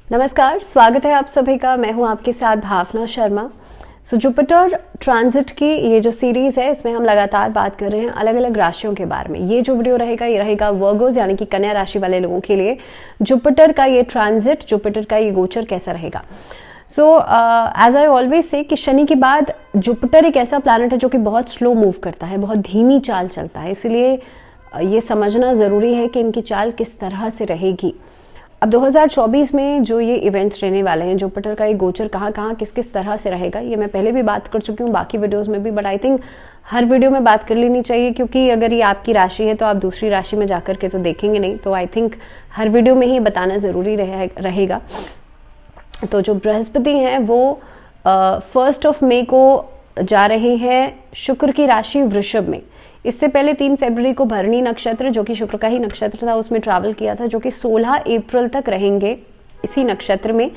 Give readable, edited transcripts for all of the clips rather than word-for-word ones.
नमस्कार, स्वागत है आप सभी का। मैं हूं आपके साथ भावना शर्मा। जुपिटर ट्रांजिट की ये जो सीरीज है, इसमें हम लगातार बात कर रहे हैं अलग अलग राशियों के बारे में। ये जो वीडियो रहेगा ये रहेगा वर्गोज यानी कि कन्या राशि वाले लोगों के लिए। जुपिटर का ये ट्रांजिट, जुपिटर का ये गोचर कैसा रहेगा। एज आई ऑलवेज से कि शनि के बाद जुपिटर एक ऐसा प्लैनेट है जो कि बहुत स्लो मूव करता है, बहुत धीमी चाल चलता है। इसलिए ये समझना ज़रूरी है कि इनकी चाल किस तरह से रहेगी। अब 2024 में जो ये इवेंट्स रहने वाले हैं, जुपिटर का ये गोचर कहाँ कहाँ किस किस तरह से रहेगा, ये मैं पहले भी बात कर चुकी हूँ बाकी वीडियोस में भी, but I think her video में बात कर लेनी चाहिए, क्योंकि अगर ये आपकी राशि है तो आप दूसरी राशि में जाकर के तो देखेंगे नहीं। तो आई थिंक हर वीडियो में ही बताना ज़रूरी रहेगा। तो जो बृहस्पति हैं वो 1 मई को जा रहे हैं शुक्र की राशि वृषभ में। इससे पहले 3 फरवरी को भरणी नक्षत्र, जो कि शुक्र का ही नक्षत्र था, उसमें ट्रैवल किया था, जो कि 16 अप्रैल तक रहेंगे इसी नक्षत्र में।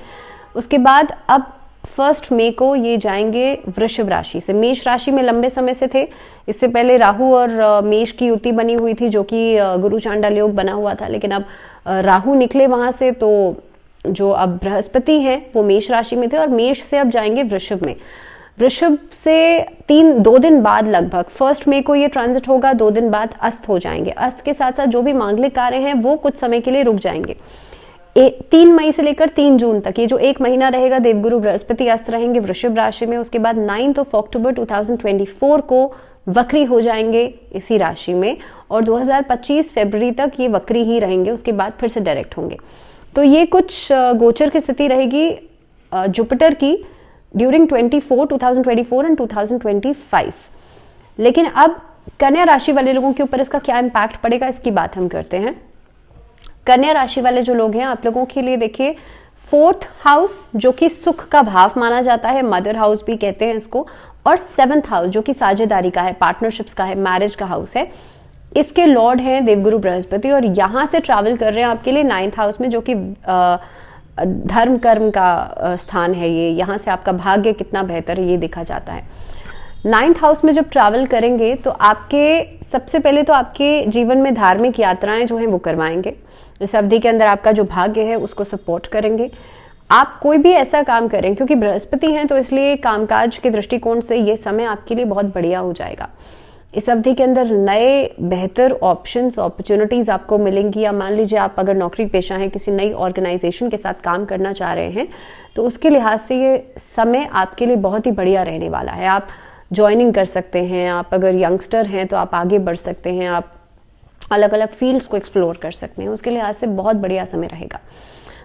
उसके बाद अब 1 मई को ये जाएंगे वृषभ राशि से। मेष राशि में लंबे समय से थे। इससे पहले राहु और मेष की युति बनी हुई थी, जो कि गुरु चांडाल योग बना हुआ था, लेकिन अब राहु निकले वहां से, तो जो अब बृहस्पति हैं वो मेष राशि में थे और मेष से अब जाएंगे वृषभ में। वृषभ से 2 दिन बाद लगभग 1 मई को ये ट्रांजिट होगा, 2 दिन बाद अस्त हो जाएंगे। अस्त के साथ साथ जो भी मांगलिक कार्य हैं वो कुछ समय के लिए रुक जाएंगे। 3 मई से लेकर 3 जून तक ये जो 1 महीना रहेगा, देवगुरु बृहस्पति अस्त रहेंगे वृषभ राशि में। उसके बाद 9 अक्टूबर 2024 को वक्री हो जाएंगे इसी राशि में और 2025 फरवरी तक ये वक्री ही रहेंगे। उसके बाद फिर से डायरेक्ट होंगे। तो ये कुछ गोचर की स्थिति रहेगी जुपिटर की ड्यूरिंग 2024 एंड 2025। लेकिन अब कन्या राशि वाले लोगों के ऊपर इसका क्या इम्पैक्ट पड़ेगा, इसकी बात हम करते हैं। कन्या राशि वाले जो लोग हैं, आप लोगों के लिए देखिए 4th हाउस जो कि सुख का भाव माना जाता है, मदर हाउस भी कहते हैं इसको, और 7th हाउस जो कि साझेदारी का है, पार्टनरशिप्स का है, मैरिज का हाउस है, इसके लॉर्ड हैं देवगुरु बृहस्पति और यहां से ट्रैवल कर रहे हैं आपके लिए 9th हाउस में, जो कि धर्म कर्म का स्थान है। ये यहाँ से आपका भाग्य कितना बेहतर है ये देखा जाता है। 9th हाउस में जब ट्रैवल करेंगे तो आपके सबसे पहले तो आपके जीवन में धार्मिक यात्राएं जो हैं वो करवाएंगे। इस अवधि के अंदर आपका जो भाग्य है उसको सपोर्ट करेंगे। आप कोई भी ऐसा काम करें, क्योंकि बृहस्पति हैं तो इसलिए कामकाज के दृष्टिकोण से ये समय आपके लिए बहुत बढ़िया हो जाएगा। इस अवधि के अंदर नए बेहतर ऑप्शंस, अपॉर्चुनिटीज आपको मिलेंगी। या मान लीजिए आप अगर नौकरी पेशा हैं, किसी नई ऑर्गेनाइजेशन के साथ काम करना चाह रहे हैं, तो उसके लिहाज से ये समय आपके लिए बहुत ही बढ़िया रहने वाला है। आप ज्वाइनिंग कर सकते हैं, आप अगर यंगस्टर हैं तो आप आगे बढ़ सकते हैं, आप अलग अलग फील्ड्स को एक्सप्लोर कर सकते हैं। उसके लिहाज से बहुत बढ़िया समय रहेगा।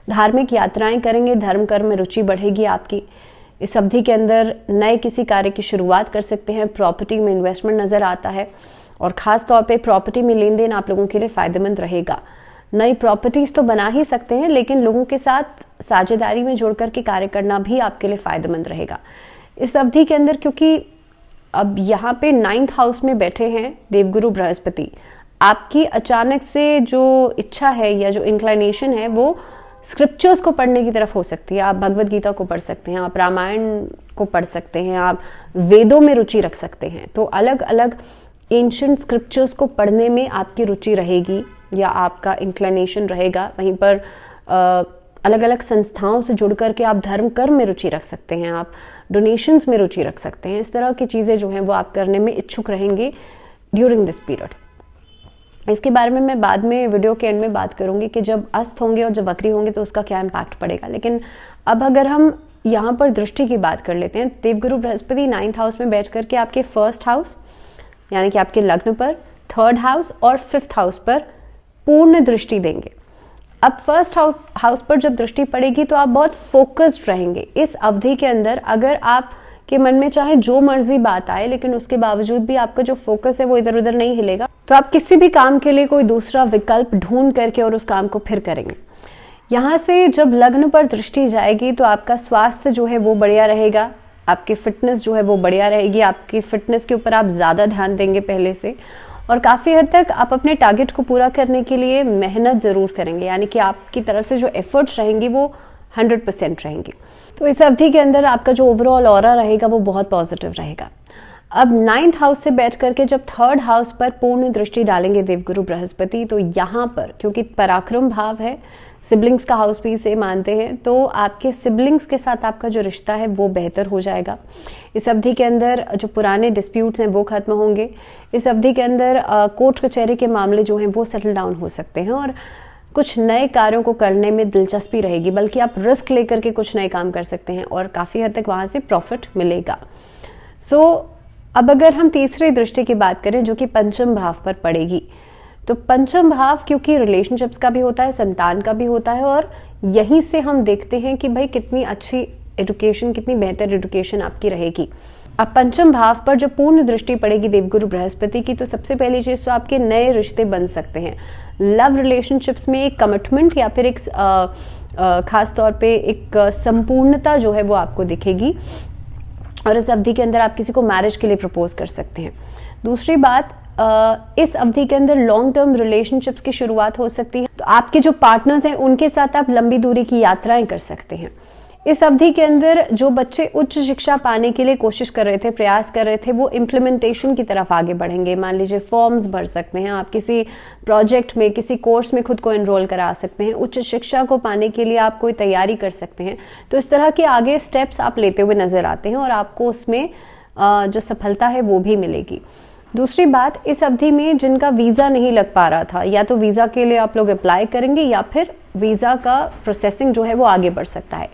धार्मिक यात्राएं करेंगे, धर्म कर्म में रुचि बढ़ेगी आपकी। इस अवधि के अंदर नए किसी कार्य की शुरुआत कर सकते हैं। प्रॉपर्टी में इन्वेस्टमेंट नजर आता है और खास तौर पे प्रॉपर्टी में लेन देन आप लोगों के लिए फायदेमंद रहेगा। नई प्रॉपर्टीज तो बना ही सकते हैं, लेकिन लोगों के साथ साझेदारी में जुड़ करके कार्य करना भी आपके लिए फायदेमंद रहेगा इस अवधि के अंदर, क्योंकि अब यहाँ पे 9th हाउस में बैठे हैं देवगुरु बृहस्पति। आपकी अचानक से जो इच्छा है या जो इंक्लाइनेशन है वो स्क्रिप्चर्स को पढ़ने की तरफ हो सकती है। आप भगवत गीता को पढ़ सकते हैं, आप रामायण को पढ़ सकते हैं, आप वेदों में रुचि रख सकते हैं। तो अलग अलग एंशिएंट स्क्रिप्चर्स को पढ़ने में आपकी रुचि रहेगी या आपका इंक्लिनेशन रहेगा। वहीं पर अलग अलग संस्थाओं से जुड़ करके आप धर्म कर्म में रुचि रख सकते हैं, आप डोनेशंस में रुचि रख सकते हैं। इस तरह की चीज़ें जो हैं वो आप करने में इच्छुक रहेंगे ड्यूरिंग दिस पीरियड। इसके बारे में मैं बाद में वीडियो के एंड में बात करूंगी कि जब अस्त होंगे और जब वक्री होंगे तो उसका क्या इम्पैक्ट पड़ेगा। लेकिन अब अगर हम यहाँ पर दृष्टि की बात कर लेते हैं, देवगुरु बृहस्पति 9th हाउस में बैठ करके आपके 1st हाउस यानी कि आपके लग्न पर, 3rd हाउस और 5th हाउस पर पूर्ण दृष्टि देंगे। अब 1st हाउस पर जब दृष्टि पड़ेगी तो आप बहुत फोकस्ड रहेंगे इस अवधि के अंदर। अगर आप के मन में चाहे जो मर्जी बात आए, लेकिन उसके बावजूद भी आपका जो फोकस है वो इधर उधर नहीं हिलेगा, तो आप किसी भी काम के लिए कोई दूसरा विकल्प ढूंढ करके और उस काम को फिर करेंगे। यहाँ से जब लग्न पर दृष्टि जाएगी तो आपका स्वास्थ्य जो है वो बढ़िया रहेगा, आपकी फिटनेस जो है वो बढ़िया रहेगी। आपकी फिटनेस के ऊपर आप ज़्यादा ध्यान देंगे पहले से, और काफ़ी हद तक आप अपने टारगेट को पूरा करने के लिए मेहनत ज़रूर करेंगे। यानी कि आपकी तरफ से जो एफर्ट्स रहेंगी वो 100% रहेंगी। तो इस अवधि के अंदर आपका जो ओवरऑल ऑरा रहेगा वो बहुत पॉजिटिव रहेगा। अब 9th हाउस से बैठ करके जब 3rd हाउस पर पूर्ण दृष्टि डालेंगे देवगुरु बृहस्पति, तो यहाँ पर क्योंकि पराक्रम भाव है, सिबलिंग्स का हाउस भी इसे मानते हैं, तो आपके सिबलिंग्स के साथ आपका जो रिश्ता है वो बेहतर हो जाएगा। इस अवधि के अंदर जो पुराने डिस्प्यूट्स हैं वो खत्म होंगे। इस अवधि के अंदर कोर्ट कचहरी के मामले जो हैं वो सेटल डाउन हो सकते हैं और कुछ नए कार्यों को करने में दिलचस्पी रहेगी, बल्कि आप रिस्क लेकर के कुछ नए काम कर सकते हैं और काफ़ी हद तक वहाँ से प्रॉफिट मिलेगा। अब अगर हम तीसरी दृष्टि की बात करें जो कि पंचम भाव पर पड़ेगी, तो पंचम भाव क्योंकि रिलेशनशिप्स का भी होता है, संतान का भी होता है, और यहीं से हम देखते हैं कि भाई कितनी अच्छी एजुकेशन, कितनी बेहतर एजुकेशन आपकी रहेगी। अब पंचम भाव पर जब पूर्ण दृष्टि पड़ेगी देवगुरु बृहस्पति की, तो सबसे पहली चीज तो आपके नए रिश्ते बन सकते हैं। लव रिलेशनशिप्स में एक कमिटमेंट या फिर एक खास तौर पे एक संपूर्णता जो है वो आपको दिखेगी, और इस अवधि के अंदर आप किसी को मैरिज के लिए प्रपोज कर सकते हैं। दूसरी बात, इस अवधि के अंदर लॉन्ग टर्म रिलेशनशिप्स की शुरुआत हो सकती है, तो आपके जो पार्टनर्स हैं उनके साथ आप लंबी दूरी की यात्राएं कर सकते हैं। इस अवधि के अंदर जो बच्चे उच्च शिक्षा पाने के लिए कोशिश कर रहे थे, प्रयास कर रहे थे, वो इम्प्लीमेंटेशन की तरफ आगे बढ़ेंगे। मान लीजिए फॉर्म्स भर सकते हैं, आप किसी प्रोजेक्ट में, किसी कोर्स में खुद को एनरोल करा सकते हैं, उच्च शिक्षा को पाने के लिए आप कोई तैयारी कर सकते हैं। तो इस तरह के आगे स्टेप्स आप लेते हुए नजर आते हैं और आपको उसमें जो सफलता है वो भी मिलेगी। दूसरी बात, इस अवधि में जिनका वीज़ा नहीं लग पा रहा था, या तो वीज़ा के लिए आप लोग अप्लाई करेंगे या फिर वीज़ा का प्रोसेसिंग जो है वो आगे बढ़ सकता है।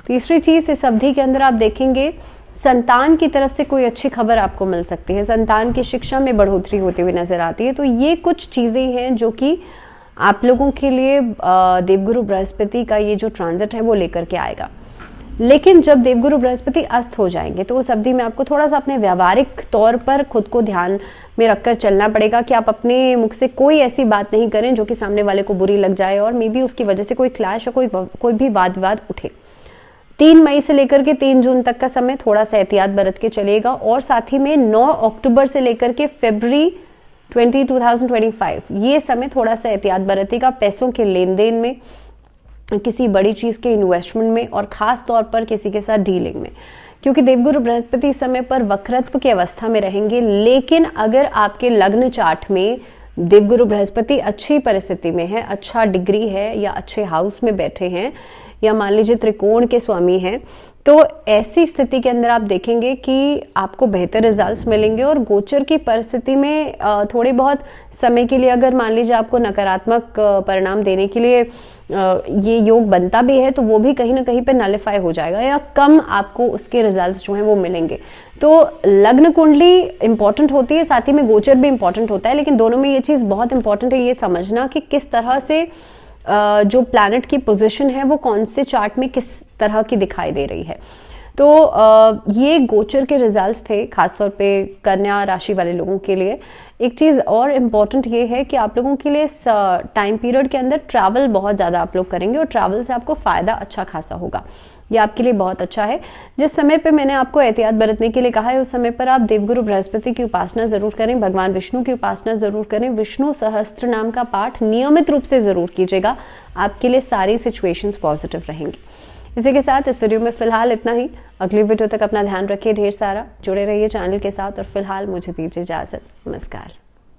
तीसरी चीज़, इस अवधि के अंदर आप देखेंगे संतान की तरफ से कोई अच्छी खबर आपको मिल सकती है, संतान की शिक्षा में बढ़ोतरी होती हुई नजर आती है। तो ये कुछ चीज़ें हैं जो कि आप लोगों के लिए देवगुरु बृहस्पति का ये जो ट्रांजिट है वो लेकर के आएगा। लेकिन जब देवगुरु बृहस्पति अस्त हो जाएंगे तो उस अवधि में आपको थोड़ा सा अपने व्यावहारिक तौर पर खुद को ध्यान में रखकर चलना पड़ेगा कि आप अपने मुख से कोई ऐसी बात नहीं करें जो कि सामने वाले को बुरी लग जाए और मे बी उसकी वजह से कोई क्लैश या कोई भी वाद विवाद उठे। 3 मई से लेकर के 3 जून तक का समय थोड़ा सा एहतियात बरत के चलेगा, और साथ ही में 9 अक्टूबर से लेकर के फरवरी 2025 ये समय थोड़ा सा एहतियात बरतेगा पैसों के लेन देन में, किसी बड़ी चीज के इन्वेस्टमेंट में, और खास तौर पर किसी के साथ डीलिंग में, क्योंकि देवगुरु बृहस्पति इस समय पर वक्रत्व की अवस्था में रहेंगे। लेकिन अगर आपके लग्न चार्ट में देवगुरु बृहस्पति अच्छी परिस्थिति में है, अच्छा डिग्री है, या अच्छे हाउस में बैठे हैं, या मान लीजिए त्रिकोण के स्वामी हैं, तो ऐसी स्थिति के अंदर आप देखेंगे कि आपको बेहतर रिजल्ट्स मिलेंगे। और गोचर की परिस्थिति में थोड़े बहुत समय के लिए अगर मान लीजिए आपको नकारात्मक परिणाम देने के लिए ये योग बनता भी है, तो वो भी कहीं ना कहीं पे नलिफाई हो जाएगा, या कम आपको उसके रिजल्ट्स जो हैं वो मिलेंगे। तो लग्न कुंडली इंपॉर्टेंट होती है, साथ ही में गोचर भी इंपॉर्टेंट होता है, लेकिन दोनों में ये चीज़ बहुत इंपॉर्टेंट है ये समझना कि किस तरह से जो प्लैनेट की पोजीशन है वो कौन से चार्ट में किस तरह की दिखाई दे रही है। तो ये गोचर के रिजल्ट्स थे खासतौर पे कन्या राशि वाले लोगों के लिए। एक चीज़ और इम्पॉर्टेंट ये है कि आप लोगों के लिए इस टाइम पीरियड के अंदर ट्रैवल बहुत ज़्यादा आप लोग करेंगे, और ट्रैवल से आपको फ़ायदा अच्छा खासा होगा। ये आपके लिए बहुत अच्छा है। जिस समय पे मैंने आपको एहतियात बरतने के लिए कहा है, उस समय पर आप देवगुरु बृहस्पति की उपासना ज़रूर करें, भगवान विष्णु की उपासना ज़रूर करें, विष्णु सहस्त्र नाम का पाठ नियमित रूप से ज़रूर कीजिएगा। आपके लिए सारी सिचुएशंस पॉजिटिव रहेंगी। इसी के साथ इस वीडियो में फिलहाल इतना ही। अगली वीडियो तक अपना ध्यान रखिए, ढेर सारा जुड़े रहिए चैनल के साथ, और फिलहाल मुझे दीजिए इजाज़त। नमस्कार।